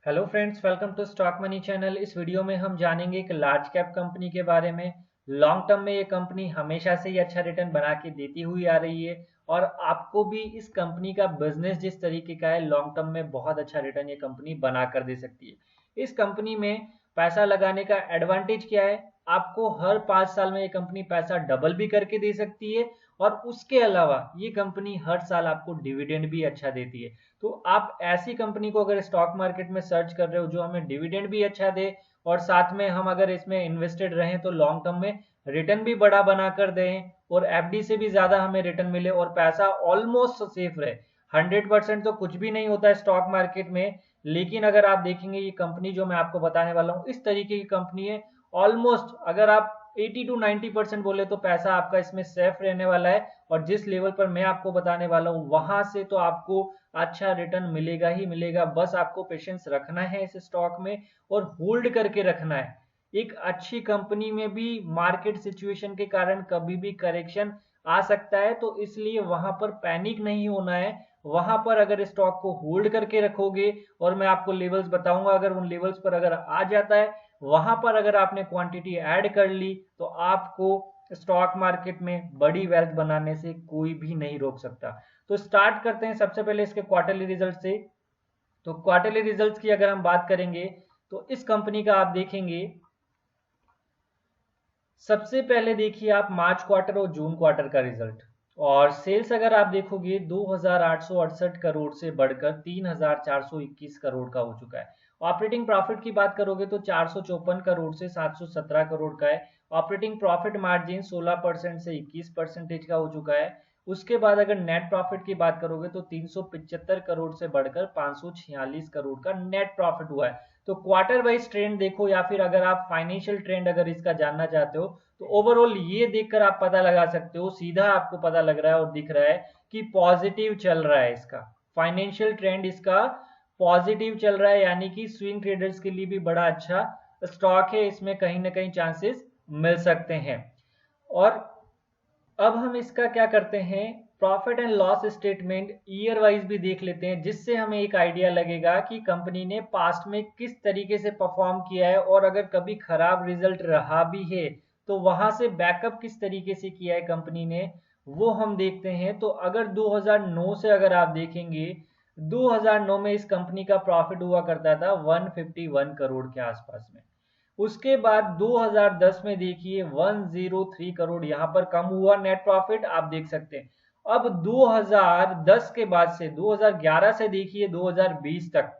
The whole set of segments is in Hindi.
Hello friends, welcome to stock money channel. इस वीडियो में हम जानेंगे एक लार्ज कैप कंपनी के बारे में। लॉन्ग टर्म में ये कंपनी हमेशा से ही अच्छा रिटर्न बना के देती हुई आ रही है और आपको भी इस कंपनी का बिजनेस जिस तरीके का है, लॉन्ग टर्म में बहुत अच्छा रिटर्न ये कंपनी बना कर दे सकती है। इस कंपनी में पैसा लगाने का एडवांटेज क्या है? आपको हर 5 साल में ये कंपनी पैसा डबल भी करके दे सकती है और उसके अलावा ये कंपनी हर साल आपको डिविडेंड भी अच्छा देती है। तो आप ऐसी कंपनी को अगर स्टॉक मार्केट में सर्च कर रहे हो जो हमें डिविडेंड भी अच्छा दे और साथ में हम अगर इसमें इन्वेस्टेड रहें तो लॉन्ग टर्म में रिटर्न भी बड़ा बना कर दें और एफडी से भी ज्यादा हमें रिटर्न मिले और पैसा ऑलमोस्ट सेफ रहे। 100% तो कुछ भी नहीं होता है स्टॉक मार्केट में, लेकिन अगर आप देखेंगे ये कंपनी जो मैं आपको बताने वाला हूँ इस तरीके की कंपनी है। ऑलमोस्ट अगर आप 80 टू 90% बोले तो पैसा आपका इसमें सेफ रहने वाला है और जिस लेवल पर मैं आपको बताने वाला हूँ वहां से तो आपको अच्छा रिटर्न मिलेगा ही मिलेगा। बस आपको पेशेंस रखना है इस स्टॉक में और होल्ड करके रखना है। एक अच्छी कंपनी में भी मार्केट सिचुएशन के कारण कभी भी करेक्शन आ सकता है, तो इसलिए वहां पर पैनिक नहीं होना है। वहां पर अगर स्टॉक को होल्ड करके रखोगे और मैं आपको लेवल्स बताऊंगा, अगर उन लेवल्स पर अगर आ जाता है, वहां पर अगर आपने क्वांटिटी ऐड कर ली तो आपको स्टॉक मार्केट में बड़ी वेल्थ बनाने से कोई भी नहीं रोक सकता। तो स्टार्ट करते हैं सबसे पहले इसके क्वार्टरली रिजल्ट से। तो क्वार्टरली रिजल्ट्स की अगर हम बात करेंगे तो इस कंपनी का आप देखेंगे, सबसे पहले देखिए आप मार्च क्वार्टर और जून क्वार्टर का रिजल्ट। और सेल्स अगर आप देखोगे 2868 करोड़ से बढ़कर 3421 करोड़ का हो चुका है। ऑपरेटिंग प्रॉफिट की बात करोगे तो 454 करोड़ से 717 करोड़ का है। ऑपरेटिंग प्रॉफिट मार्जिन 16% से 21% का हो चुका है। उसके बाद अगर नेट प्रॉफिट की बात करोगे तो 375 करोड़ से बढ़कर 546 करोड़ का नेट प्रॉफिट हुआ है। तो क्वार्टर वाइज ट्रेंड देखो या फिर अगर आप फाइनेंशियल ट्रेंड अगर इसका जानना चाहते हो तो ओवरऑल ये देखकर आप पता लगा सकते हो, सीधा आपको पता लग रहा है और दिख रहा है कि पॉजिटिव चल रहा है। इसका फाइनेंशियल ट्रेंड इसका पॉजिटिव चल रहा है, यानी कि स्विंग ट्रेडर्स के लिए भी बड़ा अच्छा स्टॉक है। इसमें कहीं ना कहीं चांसेस मिल सकते हैं। और अब हम इसका क्या करते हैं, profit and loss statement year wise भी देख लेते हैं, जिससे हमें एक आइडिया लगेगा कि कंपनी ने पास्ट में किस तरीके से परफॉर्म किया है और अगर कभी खराब रिजल्ट रहा भी है तो वहां से बैकअप किस तरीके से किया है कंपनी ने, वो हम देखते हैं। तो अगर 2009 से अगर आप देखेंगे, 2009 में इस कंपनी का प्रॉफिट हुआ करता था 151 करोड़ के आसपास में। उसके बाद 2010 में देखिए 103 करोड़ यहाँ पर कम हुआ नेट प्रॉफिट, आप देख सकते हैं। अब 2010 के बाद से 2011 से देखिए 2020 तक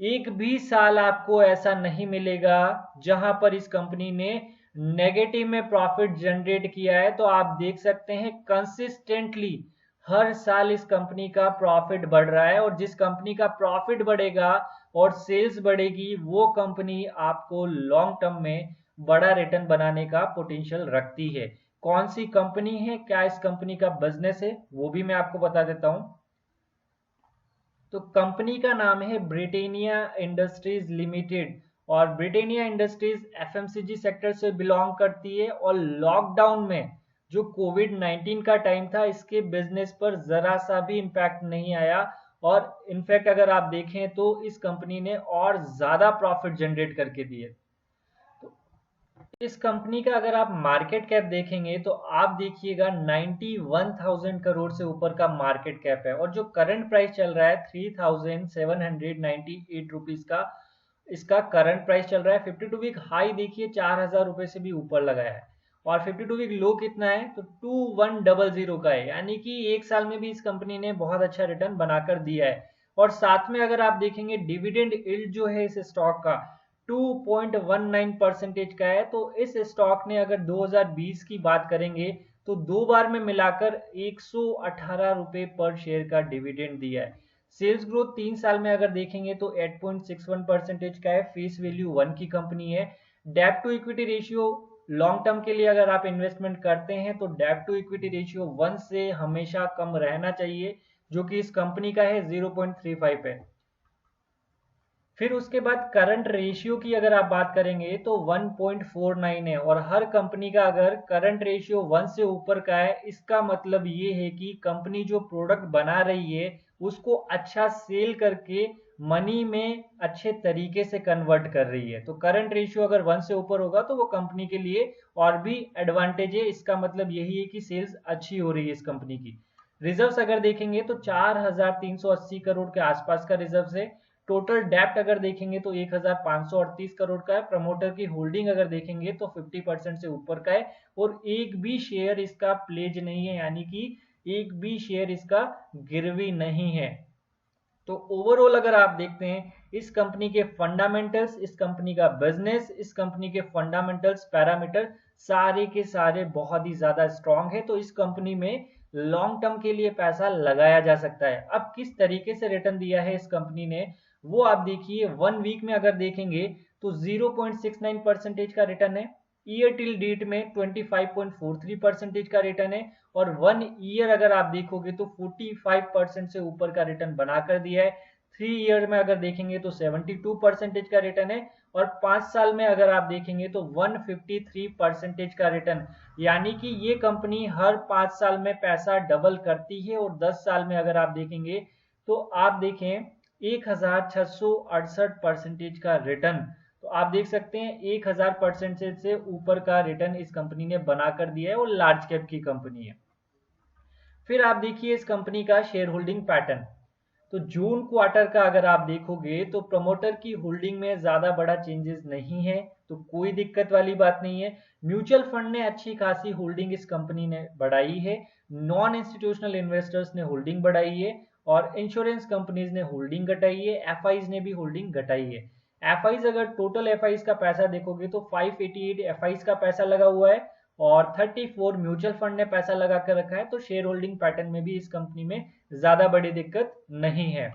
एक भी साल आपको ऐसा नहीं मिलेगा जहां पर इस कंपनी ने नेगेटिव में प्रॉफिट जनरेट किया है। तो आप देख सकते हैं कंसिस्टेंटली हर साल इस कंपनी का प्रॉफिट बढ़ रहा है और जिस कंपनी का प्रॉफिट बढ़ेगा और सेल्स बढ़ेगी वो कंपनी आपको लॉन्ग टर्म में बड़ा रिटर्न बनाने का पोटेंशियल रखती है। कौन सी कंपनी है, क्या इस कंपनी का बिजनेस है, वो भी मैं आपको बता देता हूं। तो कंपनी का नाम है ब्रिटेनिया इंडस्ट्रीज लिमिटेड और ब्रिटेनिया इंडस्ट्रीज एफएमसीजी सेक्टर से बिलोंग करती है। और लॉकडाउन में जो कोविड 19 का टाइम था, इसके बिजनेस पर जरा सा भी इम्पैक्ट नहीं आया और इनफैक्ट अगर आप देखें तो इस कंपनी ने और ज्यादा प्रॉफिट जनरेट करके दिए। इस कंपनी का अगर आप मार्केट कैप देखेंगे तो आप देखिएगा 91,000 करोड़ से ऊपर का मार्केट कैप है और जो करंट प्राइस चल रहा है 3,798 रुपीज का इसका करंट प्राइस चल रहा है। 52 वीक हाई देखिए 4,000 रुपए से भी ऊपर लगाया है और 52 वीक लो कितना है तो 2100 का है, यानी कि एक साल में भी इस कंपनी ने बहुत अच्छा रिटर्न बनाकर दिया है। और साथ में अगर आप देखेंगे डिविडेंड यील्ड जो है इस स्टॉक का 2.19% का है। तो इस स्टॉक ने अगर 2020 की बात करेंगे तो दो बार में मिलाकर 118 रुपए पर शेयर का डिविडेंड दिया है। सेल्स ग्रोथ 3 साल में अगर देखेंगे तो 8.61% का है। फेस वैल्यू 1 की कंपनी है। डेब्ट to equity ratio long term के लिए अगर आप इन्वेस्टमेंट करते हैं तो डेब्ट टू इक्विटी रेशियो 1 से हमेशा कम रहना चाहिए, जो कि इस कंपनी का है 0.35 है। फिर उसके बाद करंट रेशियो की अगर आप बात करेंगे तो 1.49 है और हर कंपनी का अगर करंट रेशियो 1 से ऊपर का है, इसका मतलब ये है कि कंपनी जो प्रोडक्ट बना रही है उसको अच्छा सेल करके मनी में अच्छे तरीके से कन्वर्ट कर रही है। तो करंट रेशियो अगर 1 से ऊपर होगा तो वो कंपनी के लिए और भी एडवांटेज है। इसका मतलब यही है कि सेल्स अच्छी हो रही है इस कंपनी की। रिजर्व्स अगर देखेंगे तो 4380 करोड़ के आसपास का रिजर्व्स है। टोटल डेप्ट अगर देखेंगे तो 1538 करोड़ का है। प्रमोटर की होल्डिंग अगर देखेंगे तो 50% से ऊपर का है और एक भी शेयर इसका प्लेज नहीं है, यानी कि एक भी शेयर इसका गिरवी नहीं है। तो ओवरऑल अगर आप देखते हैं इस कंपनी के फंडामेंटल्स, इस कंपनी का बिजनेस, इस कंपनी के फंडामेंटल्स पैरामीटर सारे के सारे बहुत ही ज्यादा स्ट्रांग है। तो इस कंपनी में लॉन्ग टर्म के लिए पैसा लगाया जा सकता है। अब किस तरीके से रिटर्न दिया है इस कंपनी ने वो आप देखिए। 1 वीक में अगर देखेंगे तो 0.69% का रिटर्न है। ईयर टिल डेट में 25.43% का रिटर्न है और 1 ईयर अगर आप देखोगे तो 45% से ऊपर का रिटर्न बनाकर दिया है। 3 ईयर में अगर देखेंगे तो 72% का रिटर्न है और 5 साल में अगर आप देखेंगे तो 153% का रिटर्न, यानी कि ये कंपनी हर 5 साल में पैसा डबल करती है। और 10 साल में अगर आप देखेंगे तो आप देखें 1668% का रिटर्न। तो आप देख सकते हैं 1000% से ऊपर का रिटर्न इस कंपनी ने बनाकर दिया है और लार्ज कैप की कंपनी है। फिर आप देखिए इस कंपनी का शेयर होल्डिंग पैटर्न। तो जून क्वार्टर का अगर आप देखोगे तो प्रमोटर की होल्डिंग में ज्यादा बड़ा चेंजेस नहीं है, तो कोई दिक्कत वाली बात नहीं है। म्यूचुअल फंड ने अच्छी खासी होल्डिंग इस कंपनी ने बढ़ाई है, नॉन इंस्टीट्यूशनल इन्वेस्टर्स ने होल्डिंग बढ़ाई है और इंश्योरेंस कंपनीज ने होल्डिंग घटाई है, एफआईज ने भी होल्डिंग घटाई है। एफआईज अगर टोटल एफआईज का पैसा देखोगे तो 588 एफआईज का पैसा लगा हुआ है और 34 म्यूचुअल फंड ने पैसा लगा कर रखा है। तो शेयर होल्डिंग पैटर्न में भी इस कंपनी में ज्यादा बड़ी दिक्कत नहीं है।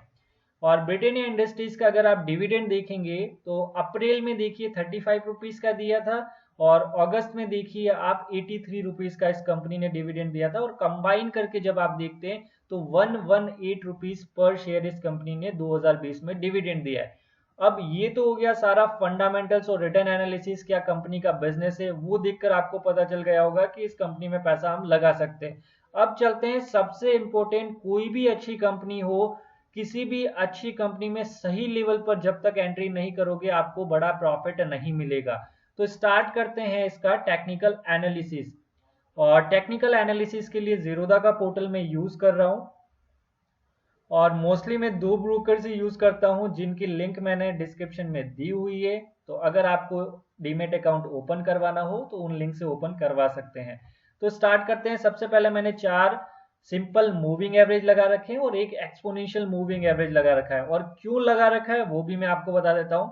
और ब्रिटेनिया इंडस्ट्रीज का अगर आप डिविडेंड देखेंगे तो अप्रैल में देखिए 35 रुपीज का दिया था और अगस्त में देखिए आप 83 रुपीज का इस कंपनी ने डिविडेंड दिया था और कंबाइन करके जब आप देखते हैं तो 118 रुपीज पर शेयर इस कंपनी ने 2020 में डिविडेंड दिया है। अब ये तो हो गया सारा फंडामेंटल्स और रिटर्न एनालिसिस, क्या कंपनी का बिजनेस है वो देखकर आपको पता चल गया होगा कि इस कंपनी में पैसा हम लगा सकते हैं। अब चलते हैं सबसे इंपॉर्टेंट, कोई भी अच्छी कंपनी हो, किसी भी अच्छी कंपनी में सही लेवल पर जब तक एंट्री नहीं करोगे आपको बड़ा प्रॉफिट नहीं मिलेगा। तो स्टार्ट करते हैं इसका टेक्निकल एनालिसिस। और टेक्निकल एनालिसिस के लिए जीरोधा का पोर्टल में यूज कर रहा हूं और मोस्टली मैं 2 ब्रोकर से यूज करता हूं जिनकी लिंक मैंने डिस्क्रिप्शन में दी हुई है। तो अगर आपको डीमेट अकाउंट ओपन करवाना हो तो उन लिंक से ओपन करवा सकते हैं। तो स्टार्ट करते हैं। सबसे पहले मैंने 4 सिंपल मूविंग एवरेज लगा रखे हैं और एक एक्सपोनेंशियल मूविंग एवरेज लगा रखा है। और क्यों लगा रखा है वो भी मैं आपको बता देता हूं।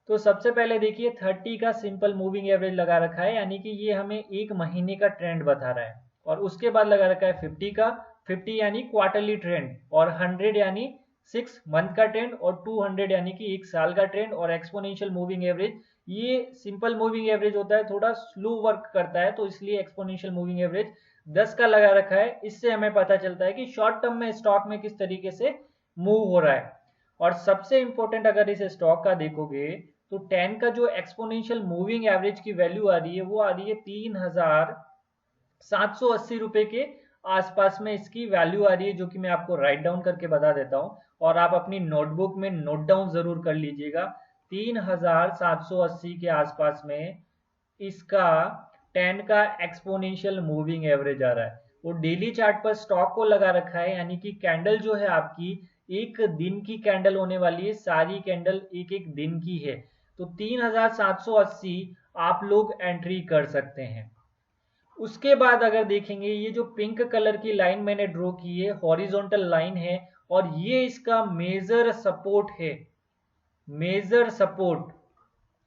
तो सबसे पहले देखिए 30 का सिंपल मूविंग एवरेज लगा रखा है, यानी कि ये हमें एक महीने का ट्रेंड बता रहा है। और उसके बाद लगा रखा है 50 का, 50 यानी क्वार्टरली ट्रेंड, और 100 यानी 6 मंथ का ट्रेंड, और 200 यानी कि 1 साल का ट्रेंड। और एक्सपोनेंशियल मूविंग एवरेज, ये सिंपल मूविंग एवरेज होता है, थोड़ा स्लो वर्क करता है, तो इसलिए एक्सपोनेंशियल मूविंग एवरेज 10 का लगा रखा है। इससे हमें पता चलता है कि शॉर्ट टर्म में स्टॉक में किस तरीके से मूव हो रहा है। और सबसे इंपॉर्टेंट अगर इस स्टॉक का देखोगे तो 10 का जो एक्सपोनेंशियल मूविंग एवरेज की वैल्यू आ रही है वो आ रही है 3780 रुपए के आसपास में इसकी वैल्यू आ रही है, जो कि मैं आपको राइट डाउन करके बता देता हूं और आप अपनी नोटबुक में नोट डाउन जरूर कर लीजिएगा। 3780 के आसपास में इसका 10 का एक्सपोनेंशियल मूविंग एवरेज आ रहा है। वो डेली चार्ट पर स्टॉक को लगा रखा है, यानी कि कैंडल जो है आपकी एक दिन की कैंडल होने वाली है, सारी कैंडल एक एक दिन की है। तो 3780 आप लोग एंट्री कर सकते हैं। उसके बाद अगर देखेंगे ये जो पिंक कलर की लाइन मैंने ड्रॉ की है हॉरिजॉन्टल लाइन है और ये इसका मेजर सपोर्ट है, मेजर सपोर्ट।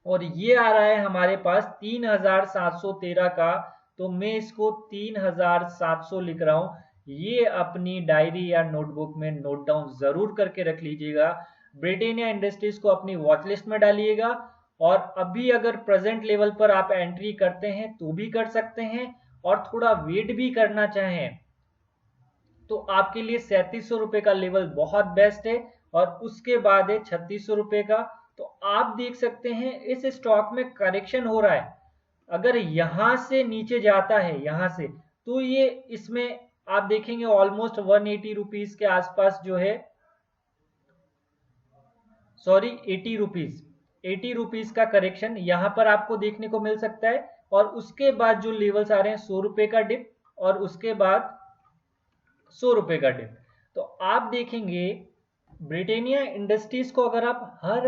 और ये आ रहा है हमारे पास 3713 का, तो मैं इसको 3700 लिख रहा हूं। ये अपनी डायरी या नोटबुक में नोट डाउन जरूर करके रख लीजिएगा। ब्रिटेनिया इंडस्ट्रीज को अपनी वॉच लिस्ट में डालिएगा और अभी अगर प्रेजेंट लेवल पर आप एंट्री करते हैं तो भी कर सकते हैं और थोड़ा वेट भी करना चाहें तो आपके लिए 3700 रुपए का लेवल बहुत बेस्ट है और उसके बाद है 3600 रुपए का। तो आप देख सकते हैं इस स्टॉक में करेक्शन हो रहा है, अगर यहां से नीचे जाता है यहां से तो ये इसमें आप देखेंगे ऑलमोस्ट 180 रुपीज के आसपास जो है सॉरी 80 रुपीज, 80 रुपीज का करेक्शन यहाँ पर आपको देखने को मिल सकता है। और उसके बाद जो लेवल्स आ रहे हैं 100 रुपए का डिप और उसके बाद 100 रुपए का डिप। तो आप देखेंगे ब्रिटेनिया इंडस्ट्रीज को अगर आप हर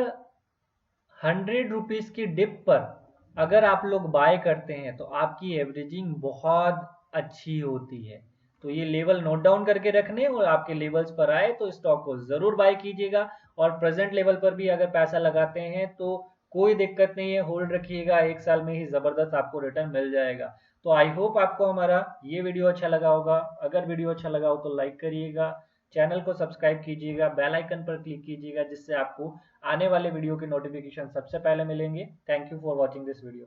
100 रुपीज की डिप पर अगर आप लोग बाय करते हैं तो आपकी एवरेजिंग बहुत अच्छी होती है। तो ये लेवल नोट डाउन करके रखने और आपके लेवल्स पर आए तो स्टॉक को जरूर बाय कीजिएगा। और प्रेजेंट लेवल पर भी अगर पैसा लगाते हैं तो कोई दिक्कत नहीं है, होल्ड रखिएगा, 1 साल में ही जबरदस्त आपको रिटर्न मिल जाएगा। तो आई होप आपको हमारा ये वीडियो अच्छा लगा होगा। अगर वीडियो अच्छा लगा हो तो लाइक करिएगा, चैनल को सब्सक्राइब कीजिएगा, बेल आइकन पर क्लिक कीजिएगा, जिससे आपको आने वाले वीडियो के नोटिफिकेशन सबसे पहले मिलेंगे। Thank you for watching this video.